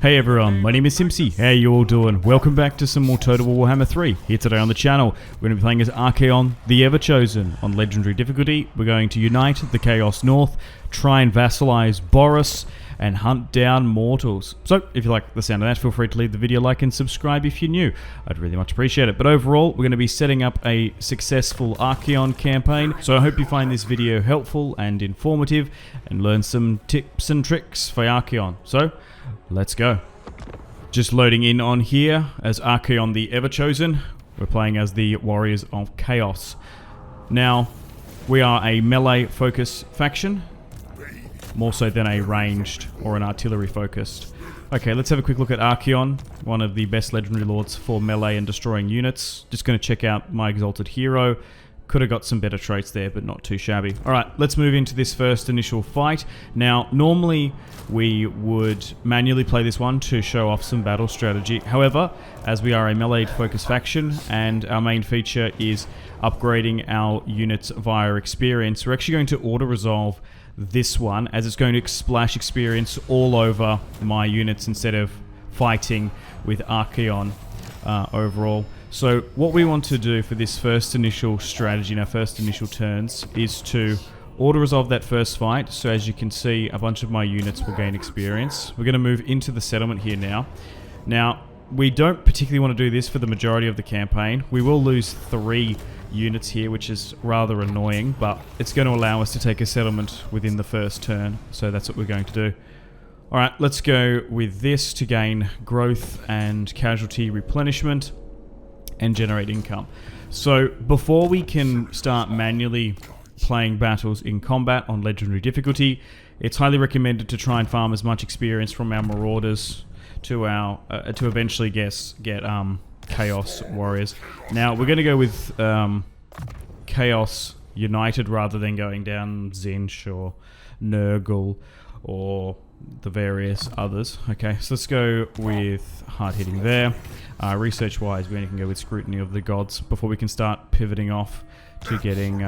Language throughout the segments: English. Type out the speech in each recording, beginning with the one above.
Hey everyone, my name is Simpsy. How you all doing? Welcome back to some more Total War Warhammer 3. Here today on the channel, we're going to be playing as Archaon, the Everchosen. On Legendary difficulty, we're going to unite the Chaos North, try and vassalize Boris, and hunt down mortals. So, if you like the sound of that, feel free to leave the video a like and subscribe if you're new. I'd really much appreciate it. But overall, we're going to be setting up a successful Archaon campaign. So I hope you find this video helpful and informative, and learn some tips and tricks for Archaon. So, let's go. Just loading in on here as Archaon the Everchosen. We're playing as the Warriors of Chaos. Now, we are a melee focus faction, more so than a ranged or an artillery focused. Okay, let's have a quick look at Archaon, one of the best legendary lords for melee and destroying units. Just going to check out my exalted hero. Could have got some better traits there, but not too shabby. Alright, let's move into this first initial fight. Now, normally we would manually play this one to show off some battle strategy. However, as we are a melee-focused faction, and our main feature is upgrading our units via experience, we're actually going to auto-resolve this one, as it's going to splash experience all over my units instead of fighting with Archaon overall. So what we want to do for this first initial strategy, in our first initial turns, is to auto-resolve that first fight. So as you can see, a bunch of my units will gain experience. We're going to move into the settlement here now. Now, we don't particularly want to do this for the majority of the campaign. We will lose 3 units here, which is rather annoying, but it's going to allow us to take a settlement within the first turn. So that's what we're going to do. Alright, let's go with this to gain growth and casualty replenishment and generate income. So before we can start manually playing battles in combat on legendary difficulty, it's highly recommended to try and farm as much experience from our marauders to our to eventually get Chaos Warriors. Now we're going to go with Chaos United rather than going down Zinch or Nurgle or the various others. Okay, so let's go with hard hitting there. Research wise, we only can go with Scrutiny of the Gods before we can start pivoting off to getting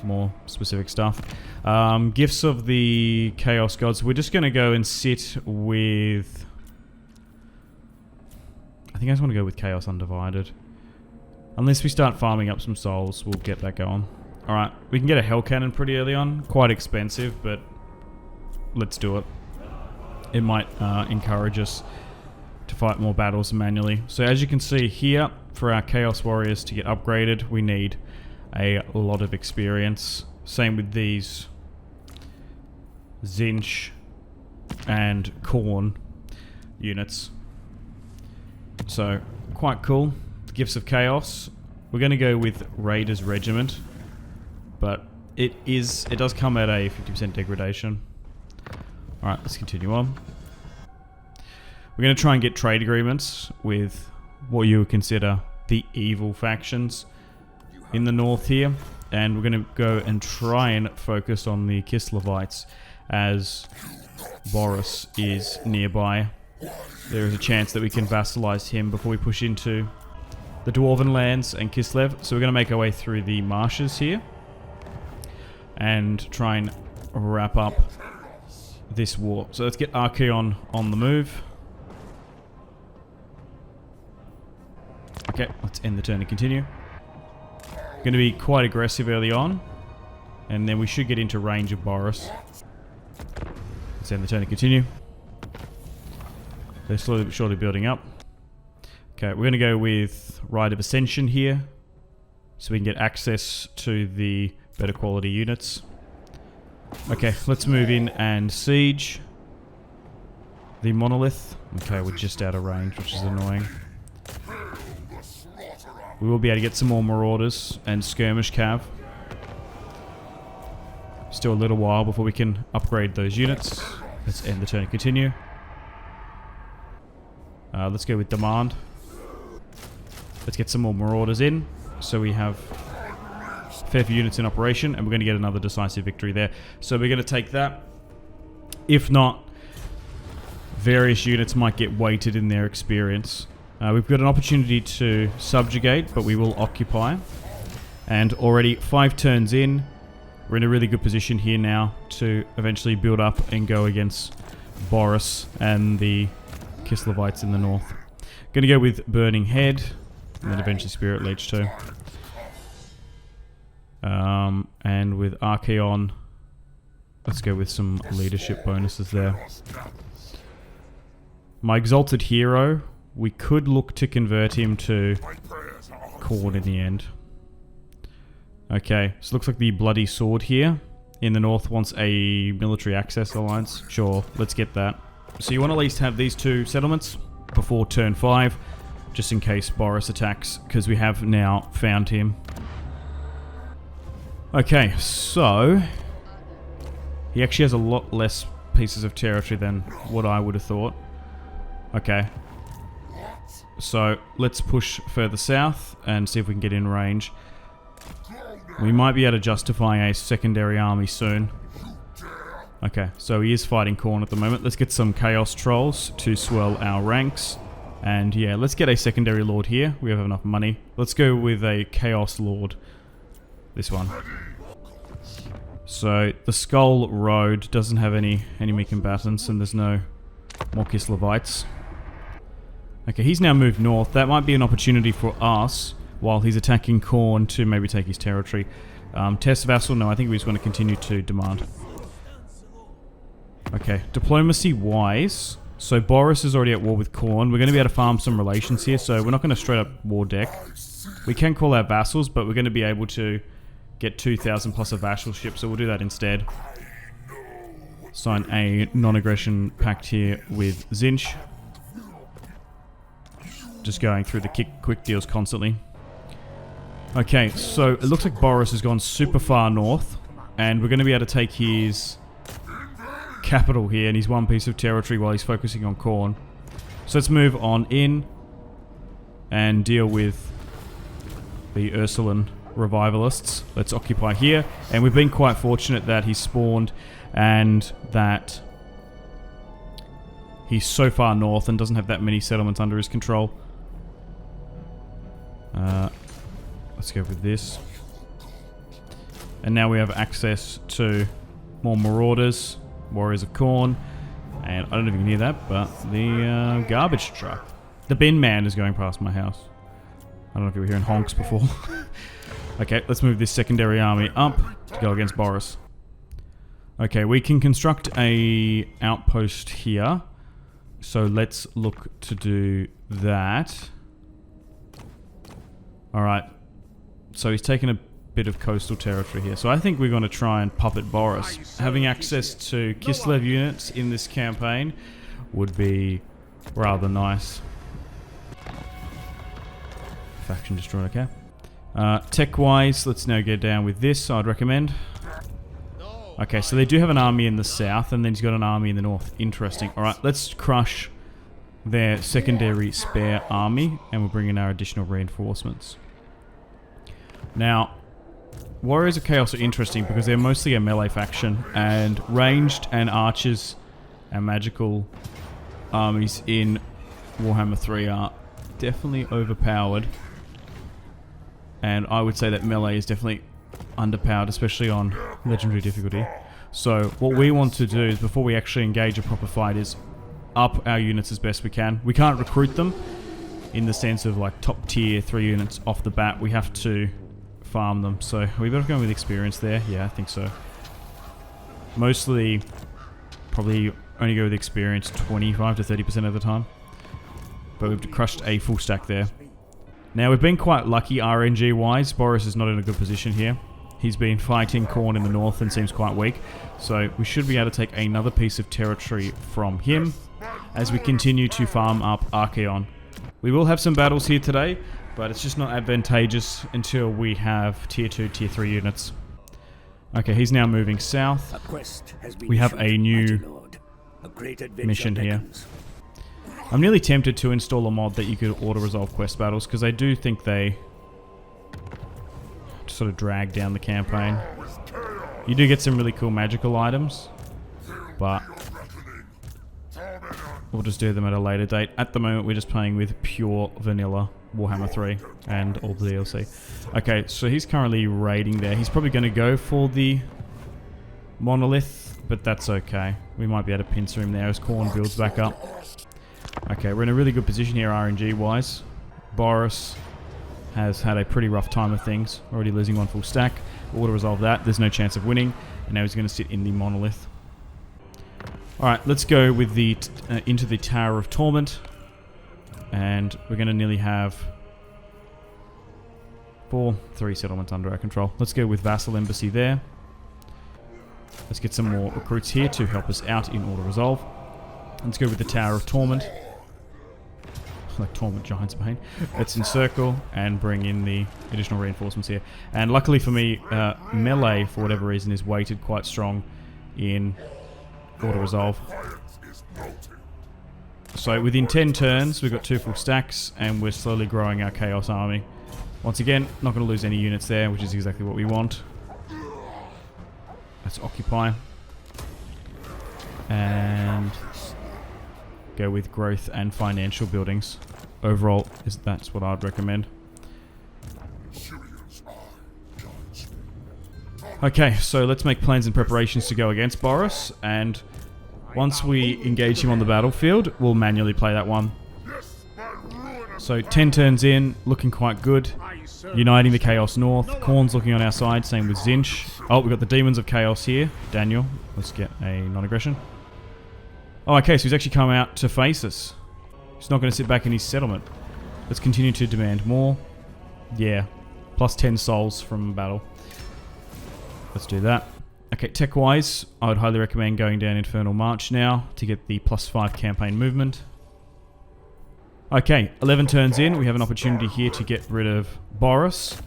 more specific stuff. Gifts of the Chaos Gods, we're just going to go and sit with... I think I just want to go with Chaos Undivided. Unless we start farming up some souls, we'll get that going. Alright, we can get a Hell Cannon pretty early on. Quite expensive, but let's do it. It might encourage us to fight more battles manually. So as you can see here, for our Chaos Warriors to get upgraded, we need a lot of experience. Same with these Zinch and Khorne units. So, quite cool. Gifts of Chaos. We're going to go with Raiders Regiment, but it does come at a 50% degradation. Alright, let's continue on. We're going to try and get trade agreements with what you would consider the evil factions in the north here. And we're going to go and try and focus on the Kislevites, as Boris is nearby. There is a chance that we can vassalize him before we push into the Dwarven lands and Kislev. So we're going to make our way through the marshes here and try and wrap up this war. So let's get Archaon on the move. Okay, let's end the turn and continue. Going to be quite aggressive early on, and then we should get into range of Boris. Let's end the turn and continue. They're slowly but surely building up. Okay, we're going to go with Rite of Ascension here, so we can get access to the better quality units. Okay, let's move in and siege the monolith. Okay, we're just out of range, which is annoying. We will be able to get some more marauders and skirmish cav. Still a little while before we can upgrade those units. Let's end the turn and continue. Let's go with demand. Let's get some more marauders in, so we have fair few units in operation, and we're going to get another decisive victory there. So we're going to take that. If not, various units might get weighted in their experience. We've got an opportunity to subjugate, but we will occupy. And already 5 turns in, we're in a really good position here now to eventually build up and go against Boris and the Kislevites in the north. Gonna go with Burning Head, and then eventually Spirit Leech too. And with Archaon, let's go with some leadership bonuses there. My Exalted Hero, we could look to convert him to Khorne in the end. Okay, so it looks like the Bloody Sword here in the north wants a military access alliance. Sure, let's get that. So you want to at least have these two settlements before turn 5, just in case Boris attacks, because we have now found him. Okay, so he actually has a lot less pieces of territory than what I would have thought. Okay, so let's push further south and see if we can get in range. We might be able to justify a secondary army soon. Okay, so he is fighting Khorne at the moment. Let's get some Chaos Trolls to swell our ranks. And yeah, let's get a secondary Lord here. We have enough money. Let's go with a Chaos Lord. This one. So, the Skull Road doesn't have any enemy combatants, and there's no more Kislevites. Okay, he's now moved north. That might be an opportunity for us, while he's attacking Khorne, to maybe take his territory. Test Vassal, no, I think we just want to continue to demand. Okay, diplomacy-wise, so Boris is already at war with Khorne. We're going to be able to farm some relations here, so we're not going to straight up war deck. We can call our vassals, but we're going to be able to get 2,000 plus a vassalship, so we'll do that instead. Sign a non-aggression pact here with Zinch. Just going through the quick deals constantly. Okay, so it looks like Boris has gone super far north, and we're going to be able to take his capital here, and he's one piece of territory while he's focusing on Khorne. So let's move on in and deal with the Ursuline revivalists. Let's occupy here, and we've been quite fortunate that he spawned and that he's so far north and doesn't have that many settlements under his control. Let's go with this. And now we have access to more Marauders, Warriors of Khorne, and I don't know if you can hear that, but the garbage truck. The bin man is going past my house. I don't know if you were hearing honks before. Okay, let's move this secondary army up to go against Boris. Okay, we can construct a outpost here. So let's look to do that. Alright. So he's taken a bit of coastal territory here. So I think we're going to try and puppet Boris. Having access to Kislev units in this campaign would be rather nice. Faction destroyed, okay. Tech-wise, let's now go down with this, I'd recommend. Okay, so they do have an army in the south, and then he's got an army in the north. Interesting. Alright, let's crush their secondary spare army, and we'll bring in our additional reinforcements. Now, Warriors of Chaos are interesting because they're mostly a melee faction, and ranged and archers and magical armies in Warhammer 3 are definitely overpowered. And I would say that melee is definitely underpowered, especially on legendary difficulty. So what we want to do is, before we actually engage a proper fight, is up our units as best we can. We can't recruit them in the sense of like top tier 3 units off the bat. We have to farm them. So we better go with experience there. Yeah, I think so. Mostly, probably only go with experience 25 to 30% of the time. But we've crushed a full stack there. Now, we've been quite lucky RNG-wise. Boris is not in a good position here. He's been fighting Khorne in the north and seems quite weak. So we should be able to take another piece of territory from him as we continue to farm up Archaon. We will have some battles here today, but it's just not advantageous until we have tier 2, tier 3 units. Okay, he's now moving south. We have a new mission here. I'm nearly tempted to install a mod that you could auto-resolve quest battles, because I do think they sort of drag down the campaign. You do get some really cool magical items, but we'll just do them at a later date. At the moment, we're just playing with pure vanilla Warhammer 3 and all the DLC. Okay, so he's currently raiding there. He's probably going to go for the monolith, but that's okay. We might be able to pincer him there as Khorne builds back up. Okay, we're in a really good position here RNG-wise. Boris has had a pretty rough time of things. Already losing one full stack. Auto resolve that. There's no chance of winning. And now he's going to sit in the monolith. Alright, let's go with the into the Tower of Torment. And we're going to nearly have 3 settlements under our control. Let's go with Vassal Embassy there. Let's get some more recruits here to help us out in auto resolve. Let's go with the Tower of Torment. Like Torment Giant's Bane. Let's encircle and bring in the additional reinforcements here. And luckily for me, melee, for whatever reason, is weighted quite strong in auto resolve. So within 10 turns, we've got 2 full stacks, and we're slowly growing our Chaos army. Once again, not going to lose any units there, which is exactly what we want. Let's occupy. And go with growth and financial buildings. Overall, that's what I'd recommend. Okay, so let's make plans and preparations to go against Boris, and once we engage him on the battlefield, we'll manually play that one. So 10 turns in, looking quite good. Uniting the Chaos North. Khorne's looking on our side, same with Zinch. Oh, we've got the Demons of Chaos here. Daniel, let's get a non-aggression. Oh, okay, so he's actually come out to face us. He's not going to sit back in his settlement. Let's continue to demand more. Yeah, plus 10 souls from battle. Let's do that. Okay, tech-wise, I would highly recommend going down Infernal March now to get the +5 campaign movement. Okay, 11 turns in, we have an opportunity here to get rid of Boris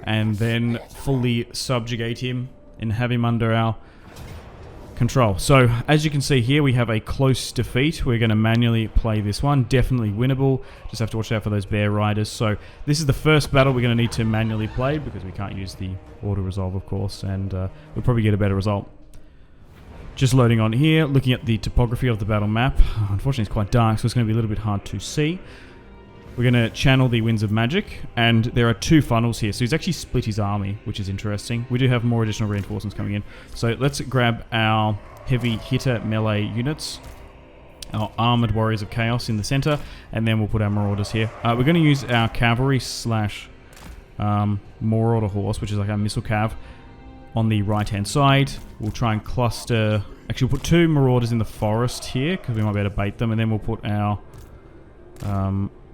and then fully subjugate him and have him under our control. So, as you can see here, we have a close defeat. We're going to manually play this one. Definitely winnable. Just have to watch out for those bear riders. So, this is the first battle we're going to need to manually play because we can't use the auto-resolve, of course, and we'll probably get a better result. Just loading on here, looking at the topography of the battle map. Unfortunately, it's quite dark, so it's going to be a little bit hard to see. We're going to channel the Winds of Magic, and there are 2 funnels here. So he's actually split his army, which is interesting. We do have more additional reinforcements coming in. So let's grab our heavy hitter melee units, our armored warriors of chaos in the center, and then we'll put our marauders here. We're going to use our cavalry slash marauder horse, which is like our missile cav, on the right hand side. We'll try and cluster. Actually, we'll put 2 marauders in the forest here because we might be able to bait them, and then we'll put our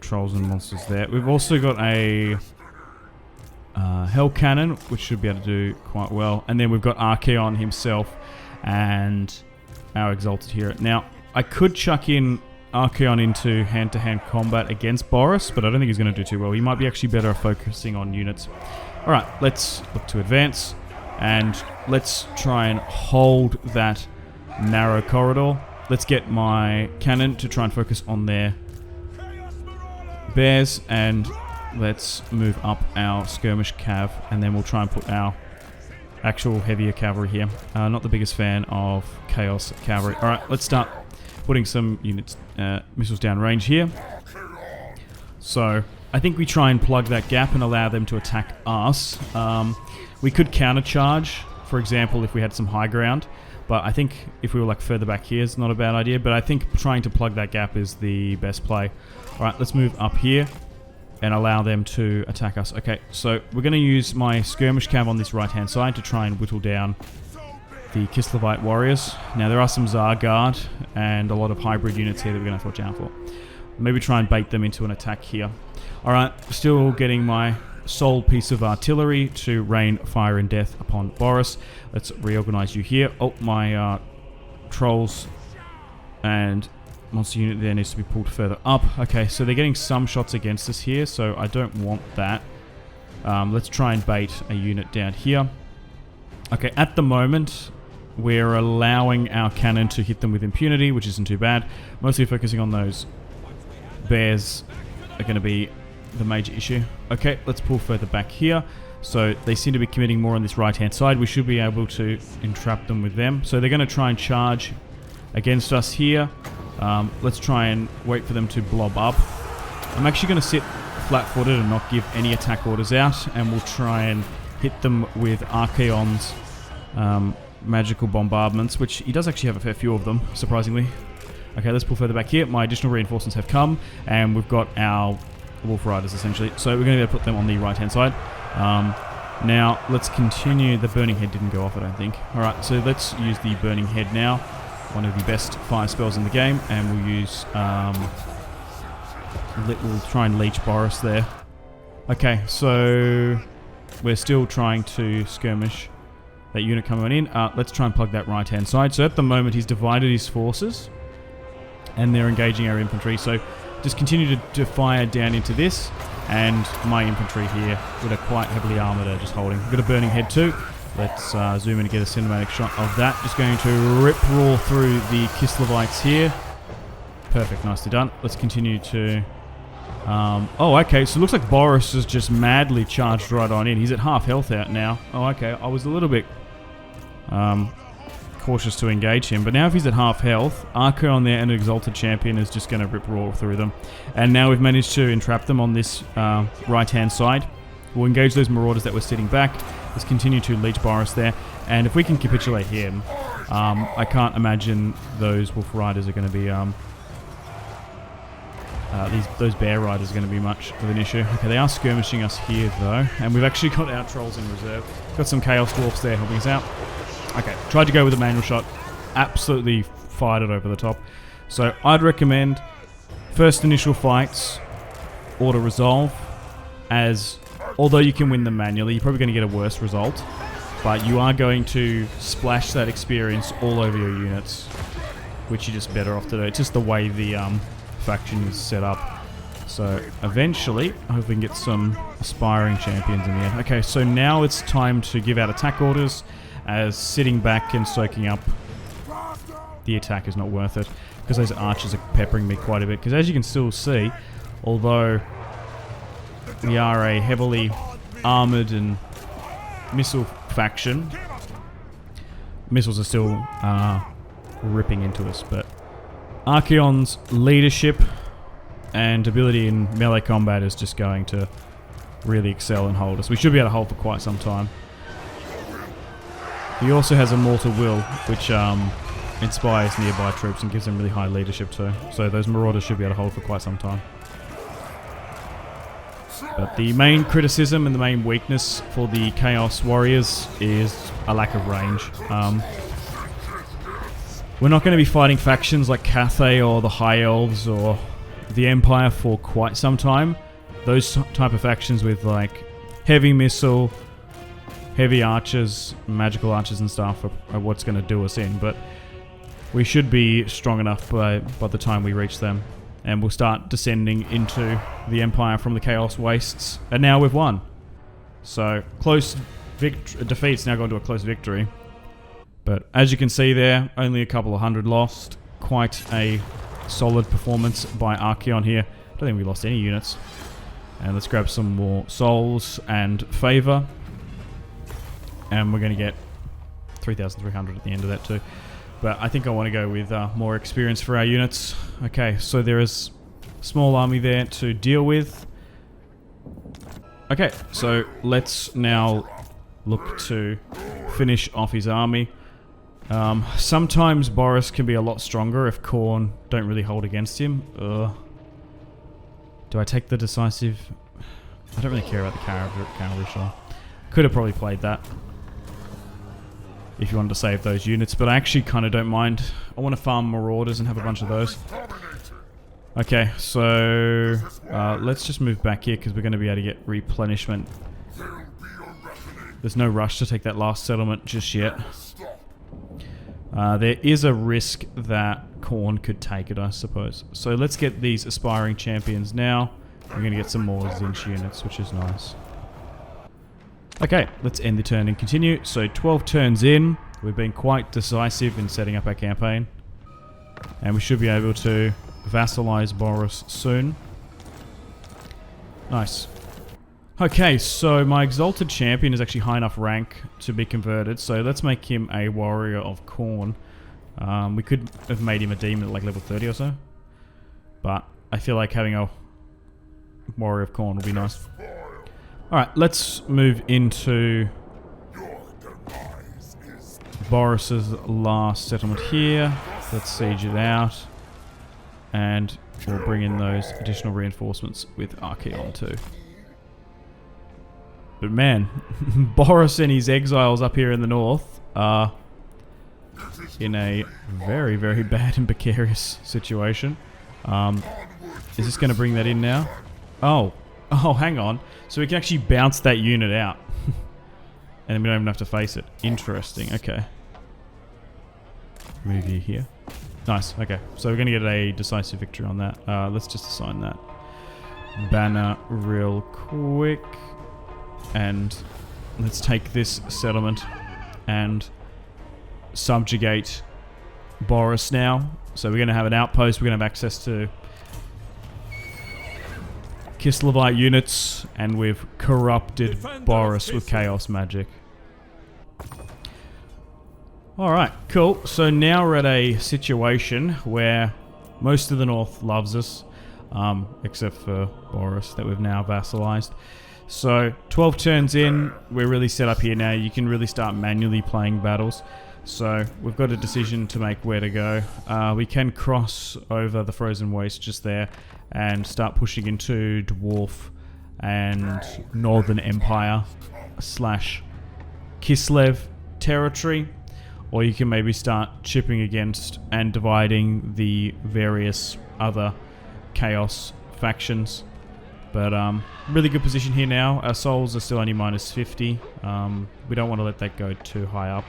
trolls and monsters there. We've also got a hell cannon, which should be able to do quite well, and then we've got Archaon himself and our exalted hero. Now, I could chuck in Archaon into hand-to-hand combat against Boris, but I don't think he's going to do too well. He might be actually better focusing on units. Alright, let's look to advance, and let's try and hold that narrow corridor. Let's get my cannon to try and focus on their bears, and let's move up our skirmish cav, and then we'll try and put our actual heavier cavalry here. Not the biggest fan of chaos cavalry. Alright, let's start putting some units, missiles down range here. So, I think we try and plug that gap and allow them to attack us. We could countercharge, for example, if we had some high ground, but I think if we were like further back here, it's not a bad idea, but I think trying to plug that gap is the best play. Alright, let's move up here and allow them to attack us. Okay, so we're going to use my skirmish cav on this right hand side to try and whittle down the Kislevite warriors. Now there are some Zargard and a lot of hybrid units here that we're going to have to watch out for. Maybe try and bait them into an attack here. Alright, still getting my sole piece of artillery to rain fire and death upon Boris. Let's reorganize you here. Oh, my trolls and monster unit there needs to be pulled further up. Okay, so they're getting some shots against us here, so I don't want that. Let's try and bait a unit down here. Okay, at the moment, we're allowing our cannon to hit them with impunity, which isn't too bad. Mostly focusing on those bears are going to be the major issue. Okay, let's pull further back here. So they seem to be committing more on this right-hand side. We should be able to entrap them with them. So they're going to try and charge against us here. Let's try and wait for them to blob up. I'm actually going to sit flat-footed and not give any attack orders out, and we'll try and hit them with Archaon's magical bombardments, which he does actually have a fair few of them, surprisingly. Okay, let's pull further back here. My additional reinforcements have come, and we've got our Wolf Riders, essentially. So we're going to be able to put them on the right-hand side. Now, let's continue. The Burning Head didn't go off, I don't think. Alright, so let's use the Burning Head now. One of the best fire spells in the game, and we'll use... we'll try and leech Boris there. Okay, so... we're still trying to skirmish that unit coming in. Let's try and plug that right-hand side. So at the moment, he's divided his forces, and they're engaging our infantry. So just continue to fire down into this, and my infantry here, that are quite heavily armoured, are just holding. We've got a Burning Head too. Let's zoom in and get a cinematic shot of that. Just going to rip-roar through the Kislevites here. Perfect, nicely done. Let's continue to... oh, okay, so it looks like Boris is just madly charged right on in. He's at half health out now. Oh, okay, I was a little bit cautious to engage him, but now if he's at half health, Archaon there and an Exalted Champion is just going to rip-roar through them. And now we've managed to entrap them on this right-hand side. We'll engage those Marauders that were sitting back. Let's continue to leech Boris there, and if we can capitulate him, I can't imagine those Wolf Riders are going to be... those Bear Riders are going to be much of an issue. Okay, they are skirmishing us here though, and we've actually got our Trolls in reserve. Got some Chaos Dwarfs there helping us out. Okay, tried to go with a manual shot, absolutely fired it over the top. So I'd recommend first initial fights, auto resolve, as although you can win them manually, you're probably going to get a worse result, but you are going to splash that experience all over your units, which you're just better off to do. It's just the way the faction is set up. So eventually, I hope we can get some aspiring champions in the end. Okay, so now it's time to give out attack orders, as sitting back and soaking up the attack is not worth it, because those archers are peppering me quite a bit. Because as you can still see, although we are a heavily armoured and missile faction, missiles are still ripping into us, but Archaon's leadership and ability in melee combat is just going to really excel and hold us. We should be able to hold for quite some time. He also has Immortal Will, which inspires nearby troops and gives them really high leadership too. So those Marauders should be able to hold for quite some time. But the main criticism and the main weakness for the Chaos Warriors is a lack of range. We're not going to be fighting factions like Cathay or the High Elves or the Empire for quite some time. Those type of factions with like heavy missile, heavy archers, magical archers and stuff are what's going to do us in. But we should be strong enough by the time we reach them. And we'll start descending into the Empire from the Chaos Wastes. And now we've won. So close defeat's now gone to a close victory. But as you can see there, only a couple of hundred lost. Quite a solid performance by Archaon here. I don't think we lost any units. And let's grab some more souls and favour. And we're going to get 3,300 at the end of that too. But I think I want to go with more experience for our units. Okay, so there is a small army there to deal with. Okay, so let's now look to finish off his army. Sometimes Boris can be a lot stronger if Khorne don't really hold against him. Do I take the decisive? I don't really care about the cavalry shot. Could have probably played that if you wanted to save those units, but I actually kind of don't mind. I want to farm Marauders and have a bunch of those. Okay, so let's just move back here because we're going to be able to get replenishment. There's no rush to take that last settlement just yet. There is a risk that Khorne could take it, I suppose. So let's get these aspiring champions now. We're going to get some more Zinch units, which is nice. Okay, let's end the turn and continue. So 12 turns in, we've been quite decisive in setting up our campaign. And we should be able to vassalize Boris soon. Nice. Okay, so my Exalted Champion is actually high enough rank to be converted, so let's make him a Warrior of Khorne. We could have made him a Demon at like level 30 or so. But I feel like having a Warrior of Khorne would be nice. Alright, let's move into Boris's last settlement here. Let's siege it out. and we'll bring in those additional reinforcements with Archaon too. But man, Boris and his exiles up here in the north are in a very, very bad and precarious situation. Is this going to bring that in now? Oh, hang on. So we can actually bounce that unit out. And then we don't even have to face it. Interesting, okay. Move you here. Nice, okay. So we're going to get a decisive victory on that. Let's just assign that banner real quick. And let's take this settlement and subjugate Boris now. So we're going to have an outpost. We're going to have access to Kislevite units, and we've corrupted Boris with chaos magic. Alright, cool. So now we're at a situation where most of the north loves us, except for Boris that we've now vassalized. So 12 turns in, we're really set up here now. You can really start manually playing battles. So we've got a decision to make where to go. We can cross over the frozen waste just there and start pushing into Dwarf and Northern Empire / Kislev territory. Or you can maybe start chipping against and dividing the various other chaos factions. But really good position here now. Our souls are still only minus 50. We don't want to let that go too high up.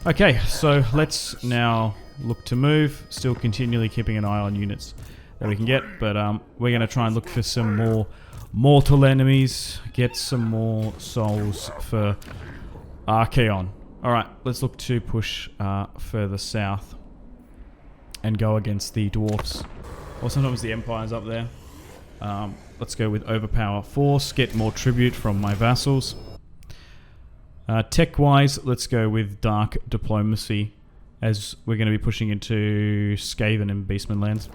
Okay, so let's now look to move. Still continually keeping an eye on units that we can get. But we're going to try and look for some more mortal enemies. Get some more souls for Archaon. Alright, let's look to push further south and go against the dwarfs. Or sometimes the empires up there. Let's go with overpower force, get more tribute from my vassals. Tech-wise, let's go with dark diplomacy, as we're going to be pushing into Skaven and Beastman lands.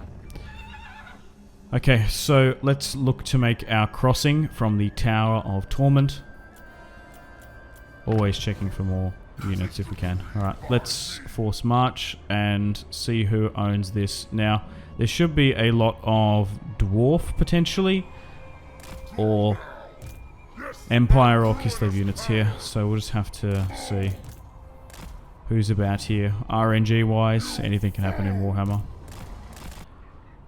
Okay, so let's look to make our crossing from the Tower of Torment. Always checking for more units if we can. Alright, let's force march and see who owns this. Now, there should be a lot of dwarf potentially, or Empire or Kislev units here, so we'll just have to see who's about here. RNG wise, anything can happen in Warhammer.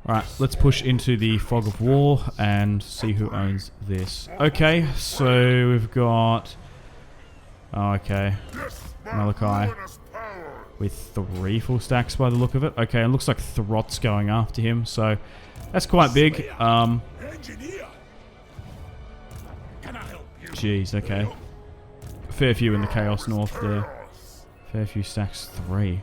Alright, let's push into the Fog of War and see who owns this. Okay, so we've got... Oh, okay. Malachi with 3 full stacks by the look of it. Okay, it looks like Throt's going after him, so that's quite big. Jeez, okay. Fair few in the Chaos North there. Fair few stacks, 3.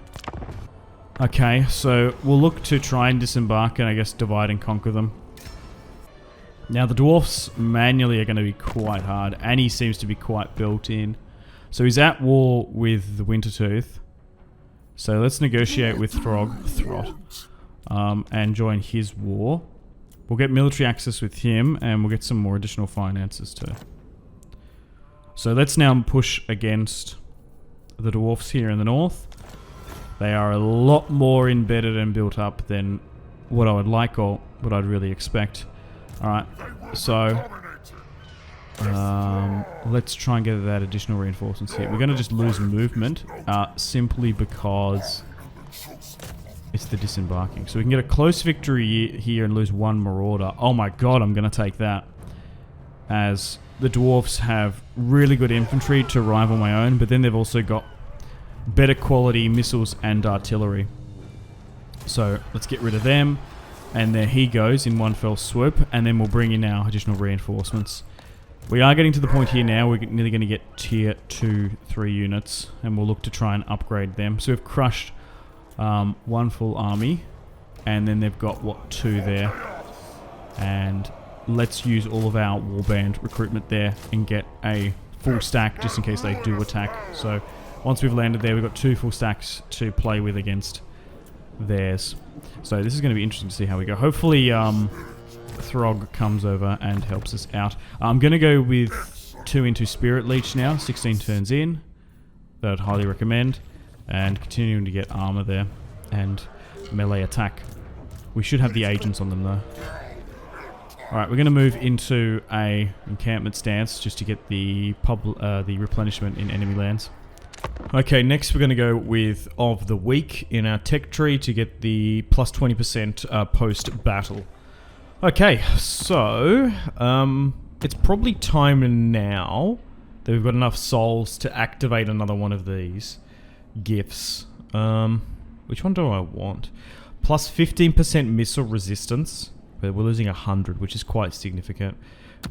Okay, so we'll look to try and disembark and I guess divide and conquer them. Now the dwarfs manually are going to be quite hard, and he seems to be quite built in. So he's at war with the Wintertooth. So let's negotiate with Throt, and join his war. We'll get military access with him, and we'll get some more additional finances too. So let's now push against the dwarfs here in the north. They are a lot more embedded and built up than what I would like or what I'd really expect. Alright, so let's try and get that additional reinforcements here. We're going to just lose movement simply because it's the disembarking. So we can get a close victory here and lose 1 marauder. Oh my god, I'm going to take that. As the dwarfs have really good infantry to rival my own, but then they've also got better quality missiles and artillery. So let's get rid of them. And there he goes in one fell swoop, and then we'll bring in our additional reinforcements. We are getting to the point here now, we're nearly going to get tier 2, 3 units, and we'll look to try and upgrade them. So we've crushed 1 full army, and then they've got, what, 2 there. And let's use all of our warband recruitment there and get a full stack just in case they do attack. So once we've landed there, we've got 2 full stacks to play with against theirs. So this is going to be interesting to see how we go. Hopefully Throg comes over and helps us out. I'm going to go with 2 into Spirit Leech now, 16 turns in. That I'd highly recommend. And continuing to get armor there and melee attack. We should have the agents on them though. Alright, we're going to move into a encampment stance just to get the replenishment in enemy lands. Okay, next we're going to go with of the week in our tech tree to get the plus 20% post-battle. Okay, so it's probably time now that we've got enough souls to activate another one of these gifts. Which one do I want? Plus 15% missile resistance. But we're losing 100, which is quite significant.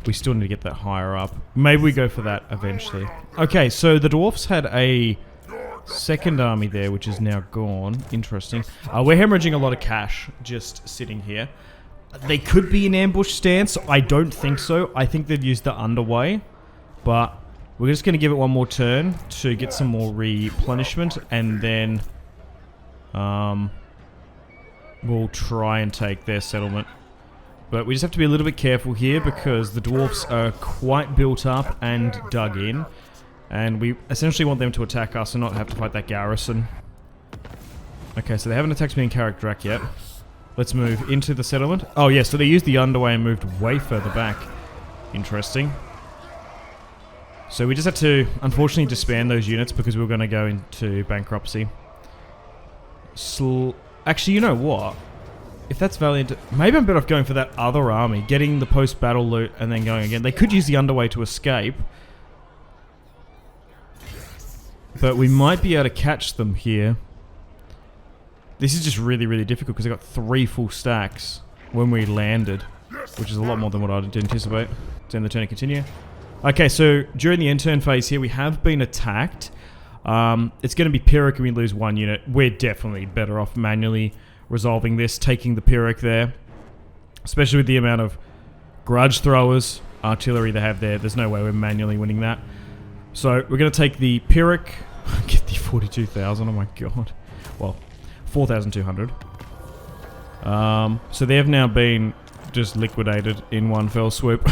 We still need to get that higher up. Maybe we go for that eventually. Okay, so the dwarfs had a second army there, which is now gone. Interesting. We're hemorrhaging a lot of cash just sitting here. They could be in ambush stance. I don't think so. I think they've used the underway. But we're just going to give it one more turn to get some more replenishment. And then we'll try and take their settlement. But we just have to be a little bit careful here because the dwarfs are quite built up and dug in. And we essentially want them to attack us and not have to fight that garrison. Okay, so they haven't attacked me in Karak yet. Let's move into the settlement. Oh yeah, so they used the underway and moved way further back. Interesting. So we just had to, unfortunately, disband those units because we were going to go into bankruptcy. Actually, you know what? If that's valiant, maybe I'm better off going for that other army, getting the post-battle loot and then going again. They could use the underway to escape. But we might be able to catch them here. This is just really, really difficult because I got 3 full stacks when we landed, which is a lot more than what I did anticipate. Let's end the turn and continue. Okay, so during the end turn phase here, we have been attacked. It's going to be Pyrrhic and we lose 1 unit. We're definitely better off manually resolving this, taking the Pyrrhic there. Especially with the amount of grudge throwers, artillery they have there. There's no way we're manually winning that. So we're going to take the Pyrrhic. Get the 42,000, oh my god. Well, 4,200. So they have now been just liquidated in one fell swoop.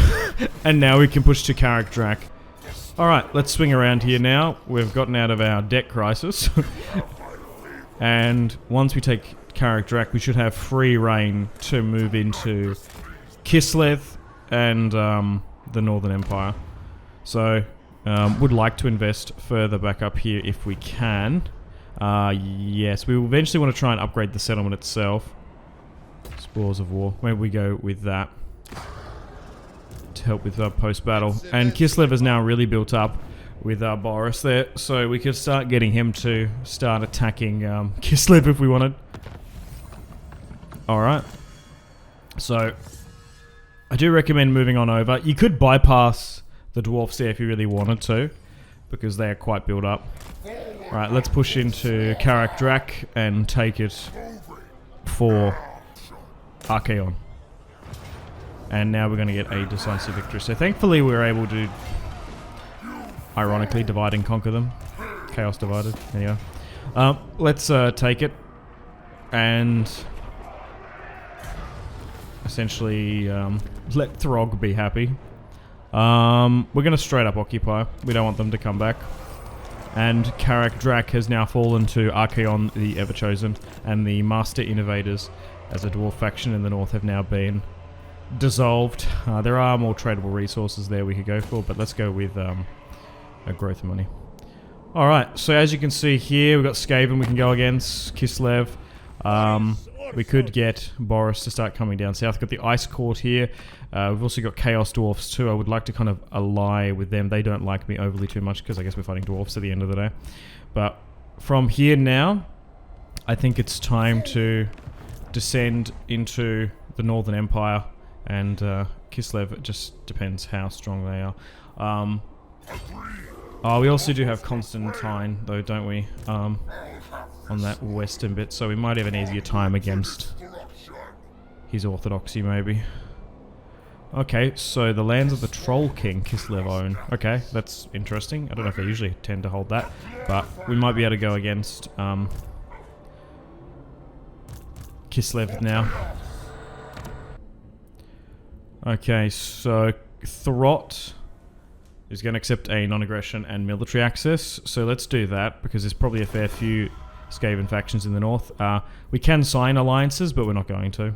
And now we can push to Karak. Alright, let's swing around here now. We've gotten out of our debt crisis. And once we take Karak, we should have free reign to move into Kislev and the Northern Empire. So, would like to invest further back up here if we can. Yes, we will eventually want to try and upgrade the settlement itself. Spoils of War. Maybe we go with that to help with post-battle. And Kislev is now really built up with Boris there, so we could start getting him to start attacking Kislev if we wanted. Alright. So, I do recommend moving on over. You could bypass the dwarfs there if you really wanted to, because they are quite built up. Alright, let's push into Karak and take it for Archaon. And now we're going to get a decisive victory. So thankfully we were able to, ironically, divide and conquer them. Chaos divided. There you go. Let's take it and essentially let Throg be happy. We're going to straight up occupy. We don't want them to come back. And Karak has now fallen to Archaon the Everchosen, and the Master Innovators as a dwarf faction in the north have now been dissolved. There are more tradable resources there we could go for, but let's go with a growth money. Alright, so as you can see here, we've got Skaven we can go against, Kislev. We could get Boris to start coming down south. We've got the Ice Court here. We've also got Chaos Dwarfs too. I would like to kind of ally with them. They don't like me overly too much because I guess we're fighting dwarfs at the end of the day. But from here now, I think it's time to descend into the Northern Empire. And Kislev, it just depends how strong they are. Oh, we also do have Constantine though, don't we? On that western bit, so we might have an easier time against his orthodoxy, maybe. Okay, so the lands of the Troll King, Kislev own. Okay, that's interesting. I don't know if they usually tend to hold that, but we might be able to go against Kislev now. Okay, so Throt is going to accept a non-aggression and military access, so let's do that, because there's probably a fair few Skaven factions in the north. We can sign alliances, but we're not going to.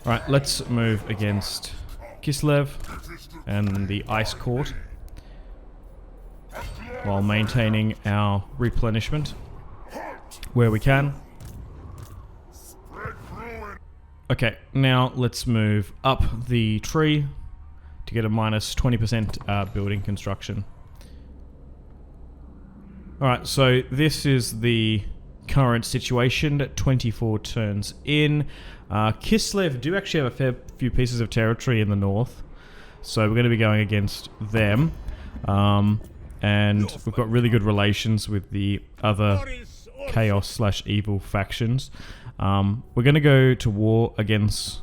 Alright, let's move against Kislev and the Ice Court while maintaining our replenishment where we can. Okay, now let's move up the tree to get a minus 20% building construction. Alright, so this is the current situation, 24 turns in. Kislev do actually have a fair few pieces of territory in the north, so we're going to be going against them. And we've got really good relations with the other chaos/evil factions. We're going to go to war against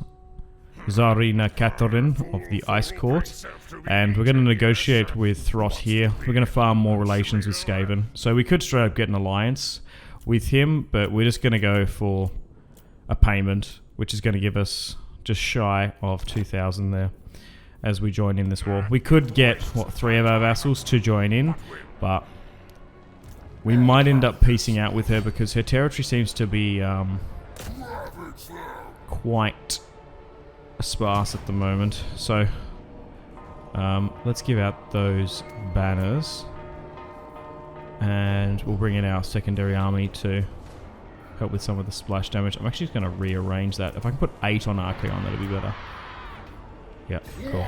Tsarina Catherine of the Ice Court, and we're going to negotiate with Throt here. We're going to farm more relations with Skaven, so we could straight up get an alliance with him, but we're just going to go for a payment, which is going to give us just shy of 2,000 there as we join in this war. We could get, what, 3 of our vassals to join in, but we might end up piecing out with her because her territory seems to be quite sparse at the moment. So let's give out those banners, and we'll bring in our secondary army to help with some of the splash damage. I'm actually just going to rearrange that. If I can put 8 on Archaon, that'll be better. Yeah, cool.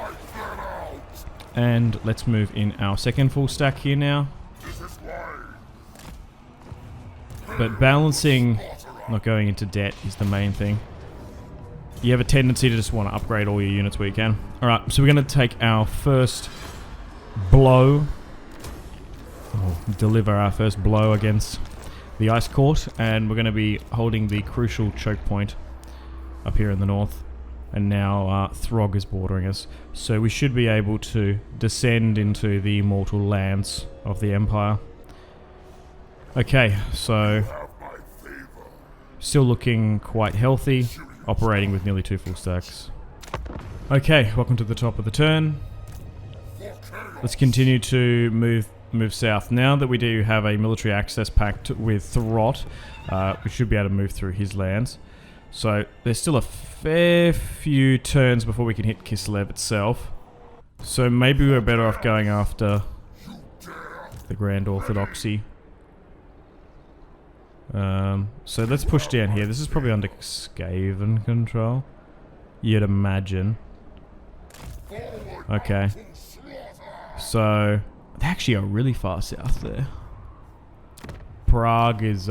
And let's move in our second full stack here now. But balancing, not going into debt, is the main thing. You have a tendency to just want to upgrade all your units where you can. Alright, so we're going to take our first blow, or deliver our first blow against the Ice Court, and we're going to be holding the crucial choke point up here in the north. And now Throg is bordering us, so we should be able to descend into the immortal lands of the Empire. Okay, so still looking quite healthy, operating with nearly 2 full stacks. Okay, welcome to the top of the turn. Let's continue to move south. Now that we do have a military access pact with Throt, we should be able to move through his lands. So there's still a fair few turns before we can hit Kislev itself. So maybe we're better off going after the Grand Orthodoxy. So let's push down here. This is probably under Skaven control, you'd imagine. Okay. So they actually are really far south there. Prague is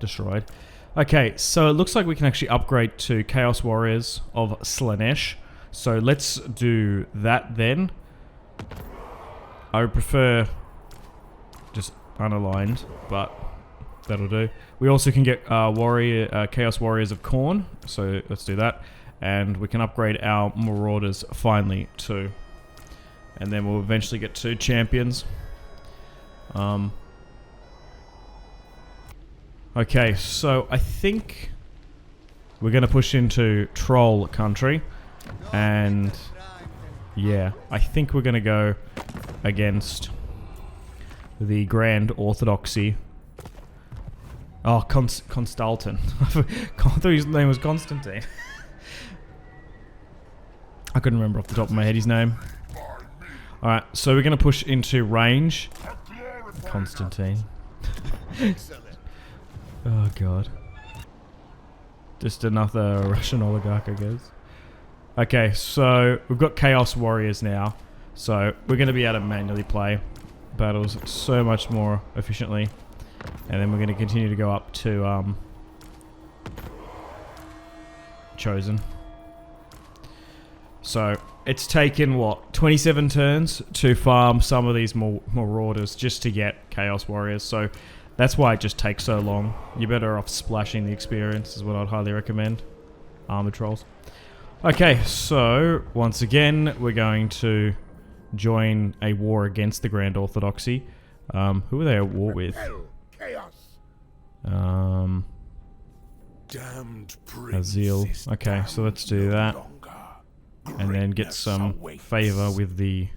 destroyed. Okay, so it looks like we can actually upgrade to Chaos Warriors of Slanesh. So let's do that then. I would prefer just unaligned, but that'll do. We also can get Chaos Warriors of Khorne, so let's do that. And we can upgrade our Marauders finally too. And then we'll eventually get 2 champions. Okay, so I think we're going to push into Troll country, and yeah, I think we're going to go against the Grand Orthodoxy. Oh, Constantin. I thought his name was Constantine. I couldn't remember off the top of my head his name. Alright, so we're going to push into range. Constantine. Oh god. Just another Russian oligarch, I guess. Okay, so we've got Chaos Warriors now. So we're going to be able to manually play battles so much more efficiently. And then we're going to continue to go up to Chosen. So it's taken, what, 27 turns to farm some of these Marauders just to get Chaos Warriors. So that's why it just takes so long. You're better off splashing the experience is what I'd highly recommend. Armored Trolls. Okay, so once again, we're going to join a war against the Grand Orthodoxy. Who are they at war with? Azil. Okay, so let's do that. And then get some favor with the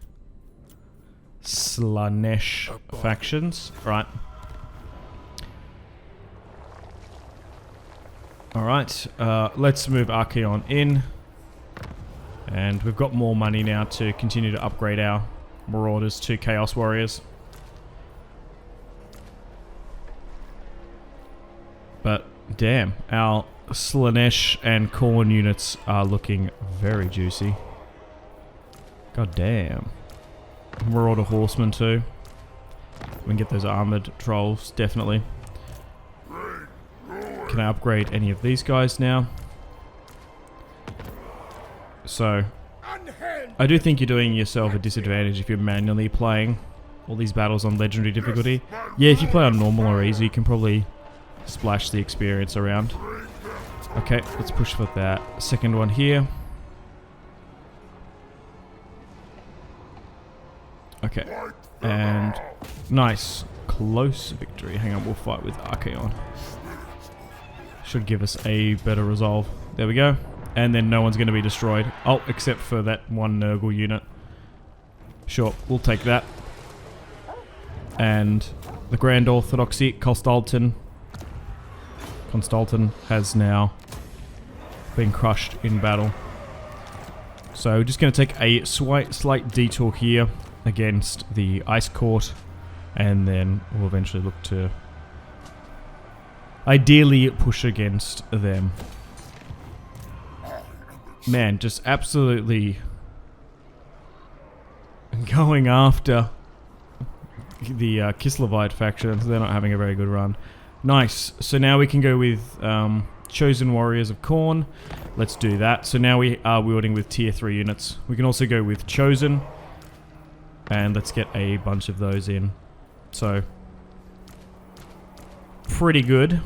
Slanesh factions. Right. Alright, let's move Archaon in. And we've got more money now to continue to upgrade our Marauders to Chaos Warriors. But damn, our Slanesh and Khorne units are looking very juicy. God damn. Marauder Horsemen too. We can get those armored trolls, definitely. Can I upgrade any of these guys now? So, I do think you're doing yourself a disadvantage if you're manually playing all these battles on legendary difficulty. Yeah, if you play on normal or easy, you can probably splash the experience around. Okay, let's push for that second one here. Okay, and nice, close victory. Hang on, we'll fight with Archaon. Should give us a better resolve. There we go. And then no one's going to be destroyed. Oh, except for that one Nurgle unit. Sure, we'll take that. And the Grand Orthodoxy, Constantin has now been crushed in battle. So just going to take a slight detour here against the Ice Court. And then we'll eventually look to ideally push against them. Man, just absolutely going after the Kislevite factions. They're not having a very good run. Nice. So now we can go with Chosen Warriors of Khorne. Let's do that. So now we are wielding with tier 3 units. We can also go with Chosen. And let's get a bunch of those in. So, pretty good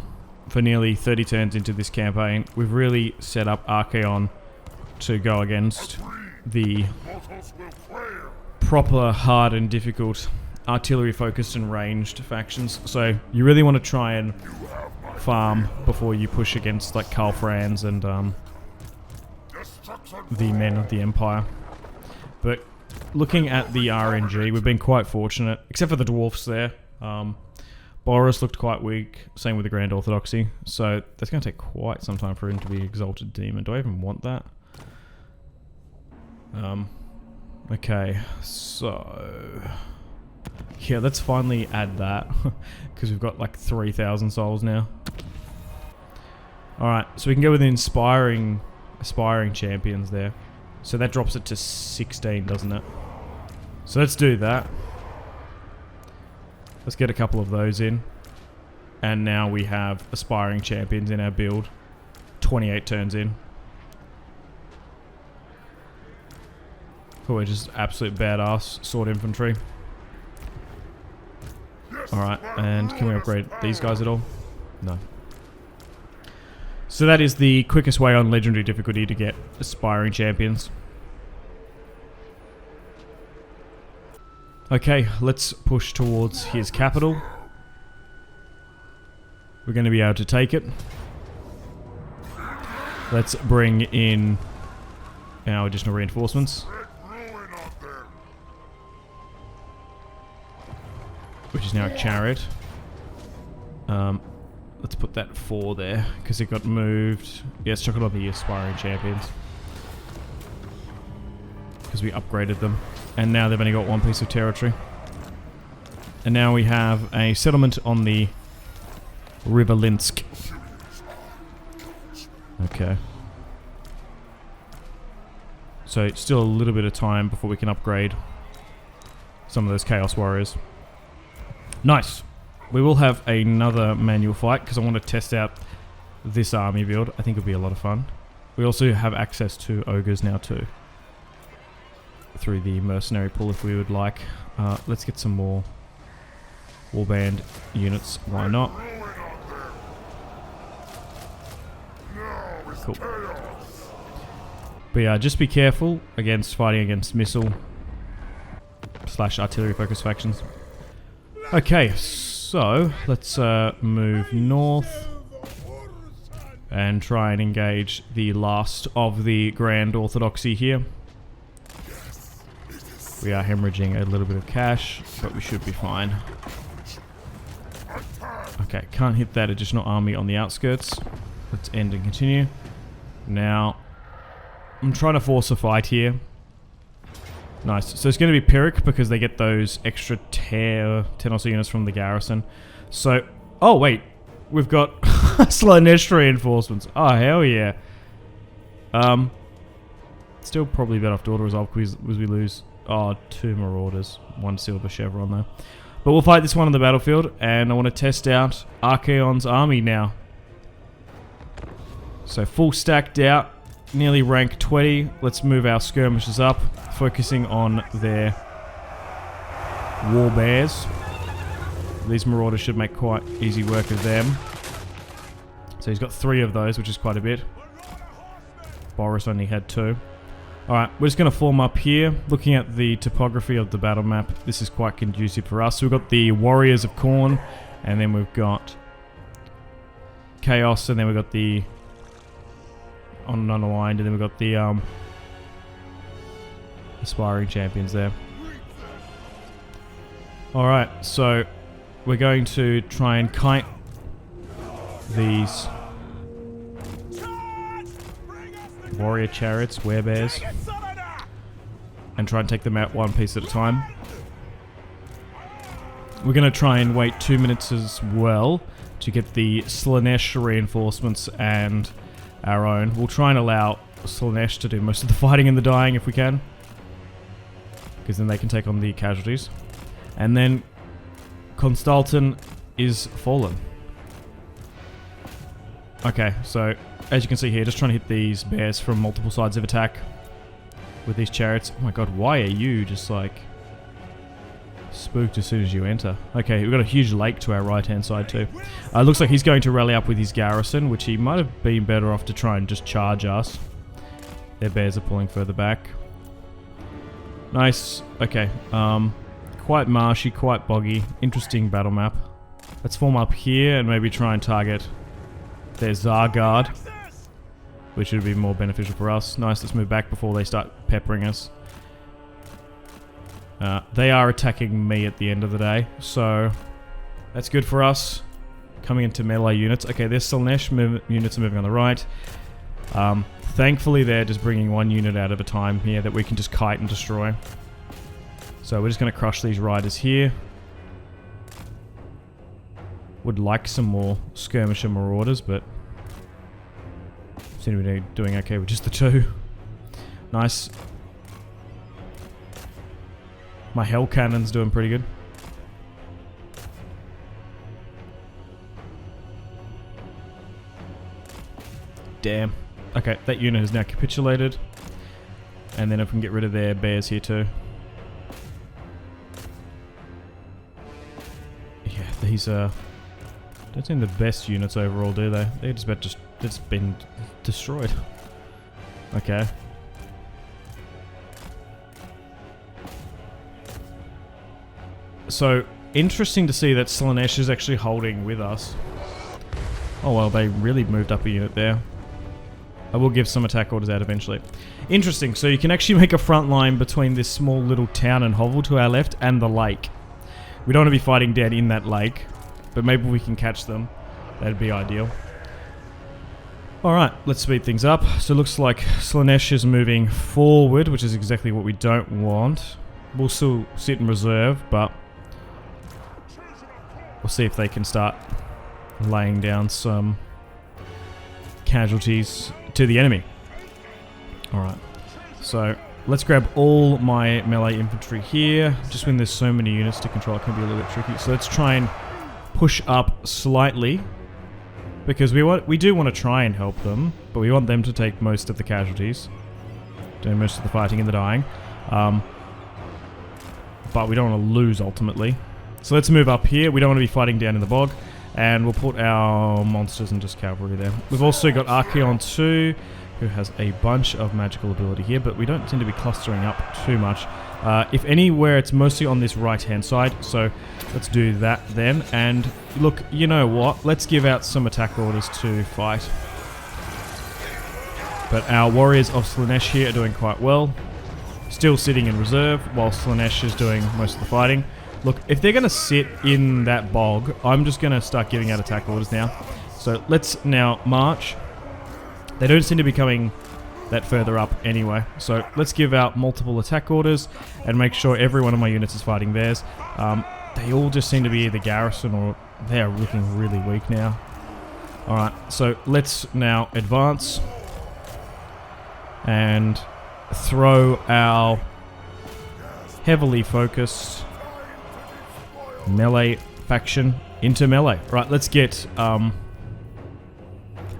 for nearly 30 turns into this campaign. We've really set up Archaon to go against the proper hard and difficult artillery focused and ranged factions. So you really want to try and farm before you push against like Karl Franz and the men of the Empire. But looking at the RNG, we've been quite fortunate, except for the dwarfs there. Boris looked quite weak, same with the Grand Orthodoxy. So that's going to take quite some time for him to be Exalted Demon. Do I even want that? Okay, so yeah, let's finally add that because we've got like 3,000 souls now. Alright, so we can go with aspiring champions there. So that drops it to 16, doesn't it? So let's do that. Let's get a couple of those in. And now we have aspiring champions in our build. 28 turns in. We're just absolute badass sword infantry. Alright, and can we upgrade these guys at all? No. So that is the quickest way on legendary difficulty to get aspiring champions. Okay, let's push towards his capital. We're going to be able to take it. Let's bring in our additional reinforcements. Which is now a chariot. Let's put that 4 there, because it got moved. Yes, chuck it on the aspiring champions. Because we upgraded them. And now they've only got 1 piece of territory. And now we have a settlement on the River Linsk. Okay. So it's still a little bit of time before we can upgrade some of those Chaos Warriors. Nice. We will have another manual fight because I want to test out this army build. I think it'll be a lot of fun. We also have access to ogres now too. Through the mercenary pool if we would like. Let's get some more warband units. Why not? Cool. But yeah, just be careful against fighting against missile / artillery focused factions. Okay, so let's move north and try and engage the last of the Grand Orthodoxy here. We are hemorrhaging a little bit of cash, but we should be fine. Okay, can't hit that additional army on the outskirts. let's end and continue. Now, I'm trying to force a fight here. Nice. So it's going to be Pyrrhic because they get those extra 10 or so units from the garrison. So, oh wait, we've got Slaanesh reinforcements. Oh, hell yeah. Still probably better off to auto-resolve because we lose 2 Marauders. 1 Silver Chevron though. But we'll fight this one on the battlefield, and I want to test out Archaon's army now. So full stacked out, nearly rank 20. Let's move our skirmishers up, focusing on their war bears. These Marauders should make quite easy work of them. So he's got 3 of those, which is quite a bit. Boris only had 2. Alright, we're just going to form up here. Looking at the topography of the battle map, this is quite conducive for us. So we've got the Warriors of Khorne, and then we've got Chaos, and then we've got the unaligned, and then we've got the Aspiring Champions there. Alright, so we're going to try and kite these warrior chariots, werebears, and try and take them out one piece at a time. We're going to try and wait 2 minutes as well to get the Slaanesh reinforcements and our own. We'll try and allow Slaanesh to do most of the fighting and the dying if we can, because then they can take on the casualties. And then Constantin is fallen. Okay, so as you can see here, just trying to hit these bears from multiple sides of attack with these chariots. Oh my god, why are you just like spooked as soon as you enter? Okay, we've got a huge lake to our right hand side too. Looks like he's going to rally up with his garrison, which he might have been better off to try and just charge us. Their bears are pulling further back. Nice. Okay, quite marshy, quite boggy. Interesting battle map. Let's form up here and maybe try and target their Zargard, which would be more beneficial for us. Nice, let's move back before they start peppering us. They are attacking me at the end of the day, so that's good for us. Coming into melee units. Okay, there's Slaanesh units are moving on the right. Thankfully, they're just bringing 1 unit out of a time here that we can just kite and destroy. So we're just going to crush these riders here. Would like some more skirmisher marauders, but seem to be doing okay with just the 2. Nice. My hell cannon's doing pretty good. Damn. Okay, that unit has now capitulated. And then if we can get rid of their bears here too. Yeah, these don't seem the best units overall, do they? They're just been destroyed. Okay. So, interesting to see that Slaanesh is actually holding with us. Oh well, they really moved up a unit there. I will give some attack orders out eventually. Interesting, so you can actually make a front line between this small little town and hovel to our left and the lake. We don't want to be fighting down in that lake, but maybe we can catch them. That'd be ideal. Alright, let's speed things up. So it looks like Slaanesh is moving forward, which is exactly what we don't want. We'll still sit in reserve, but we'll see if they can start laying down some casualties to the enemy. Alright, so let's grab all my melee infantry here. Just when there's so many units to control, it can be a little bit tricky. So let's try and push up slightly, because we do want to try and help them, but we want them to take most of the casualties, doing most of the fighting and the dying. But we don't want to lose ultimately. So let's move up here. We don't want to be fighting down in the bog. And we'll put our monsters and just cavalry there. We've also got Archaon II, who has a bunch of magical ability here, but we don't tend to be clustering up too much. If anywhere, it's mostly on this right-hand side, so let's do that then. And look, you know what? Let's give out some attack orders to fight. But our warriors of Slaanesh here are doing quite well. Still sitting in reserve, while Slaanesh is doing most of the fighting. Look, if they're going to sit in that bog, I'm just going to start giving out attack orders now. So let's now march. They don't seem to be coming that further up anyway. So let's give out multiple attack orders and make sure every one of my units is fighting theirs. They all just seem to be either garrison or they are looking really weak now. Alright, so let's now advance and throw our heavily focused melee faction into melee. Right, let's get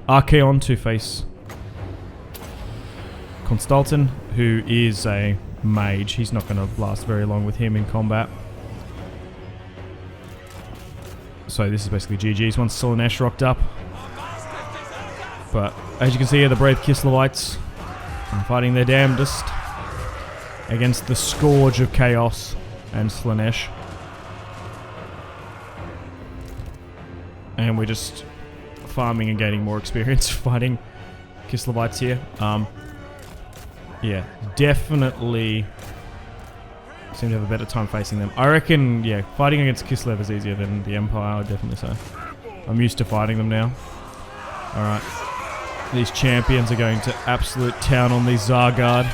Archaon to face Constantin, who is a mage. He's not going to last very long with him in combat. So this is basically GG's once Slanesh rocked up. But as you can see here, the brave Kislevites are fighting their damnedest against the scourge of chaos and Slanesh. And we're just farming and gaining more experience fighting Kislevites here. Yeah, definitely seem to have a better time facing them. I reckon, yeah, fighting against Kislev is easier than the Empire, I'd definitely say. I'm used to fighting them now. Alright. These champions are going to absolute town on these Zargard.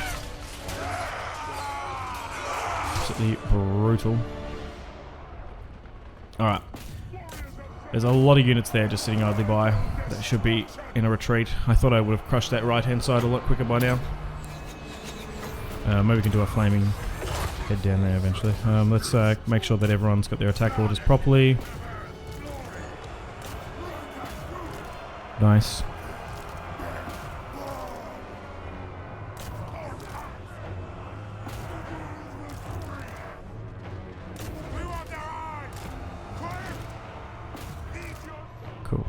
Absolutely brutal. Alright. There's a lot of units there just sitting idly by that should be in a retreat. I thought I would have crushed that right-hand side a lot quicker by now. Maybe we can do a flaming head down there eventually. Let's make sure that everyone's got their attack orders properly. Nice. Cool.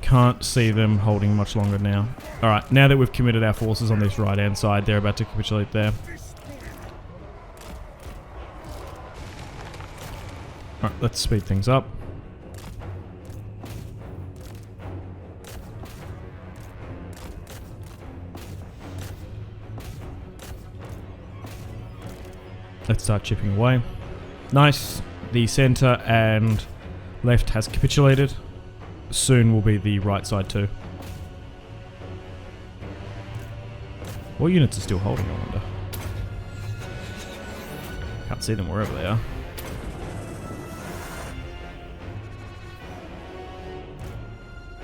Can't see them holding much longer now. Alright, now that we've committed our forces on this right-hand side, they're about to capitulate there. Alright, let's speed things up. Let's start chipping away. Nice. The center and left has capitulated. Soon will be the right side too. What units are still holding, I wonder? Can't see them wherever they are.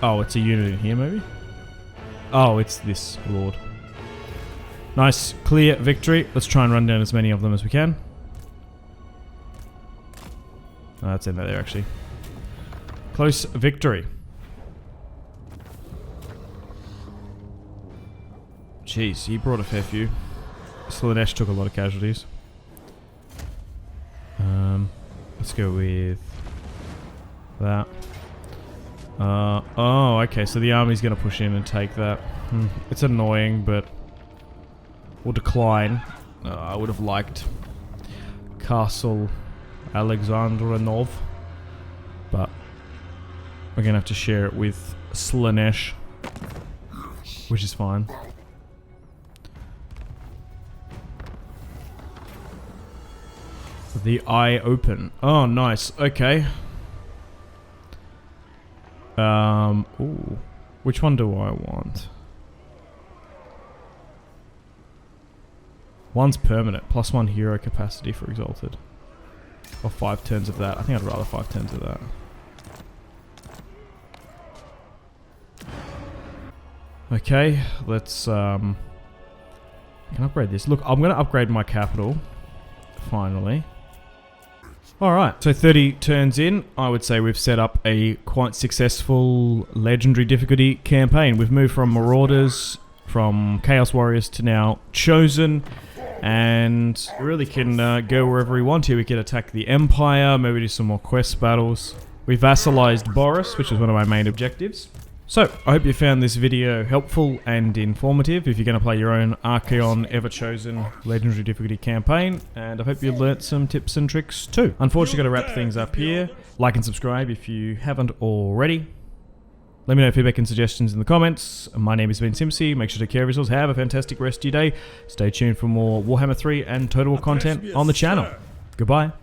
Oh, it's a unit in here maybe? Oh, it's this lord. Nice, clear victory. Let's try and run down as many of them as we can. Oh, that's in there actually. Close victory. Jeez, he brought a fair few. Slanesh took a lot of casualties. Let's go with that. Oh, okay, so the army's going to push in and take that. It's annoying, but we'll decline. I would have liked Castle Alexandranov, but we're going to have to share it with Slanesh, which is fine. The eye open. Oh, nice. Okay. Ooh. Which one do I want? One's permanent. +1 hero capacity for Exalted. Or 5 turns of that. I think I'd rather 5 turns of that. Okay. Let's, can I upgrade this? Look, I'm going to upgrade my capital. Finally. Alright, so 30 turns in, I would say we've set up a quite successful legendary difficulty campaign. We've moved from Marauders, from Chaos Warriors to now Chosen, and we really can go wherever we want here. We can attack the Empire, maybe do some more quest battles. We vassalized Boris, which was one of my main objectives. So, I hope you found this video helpful and informative if you're going to play your own Archaon Everchosen Legendary Difficulty campaign, and I hope you learnt some tips and tricks too. Unfortunately, got to wrap things up here. Like and subscribe if you haven't already. Let me know feedback and suggestions in the comments. My name has been Simpsy. Make sure to take care of yourselves. Have a fantastic rest of your day. Stay tuned for more Warhammer 3 and Total War content on the channel. Goodbye.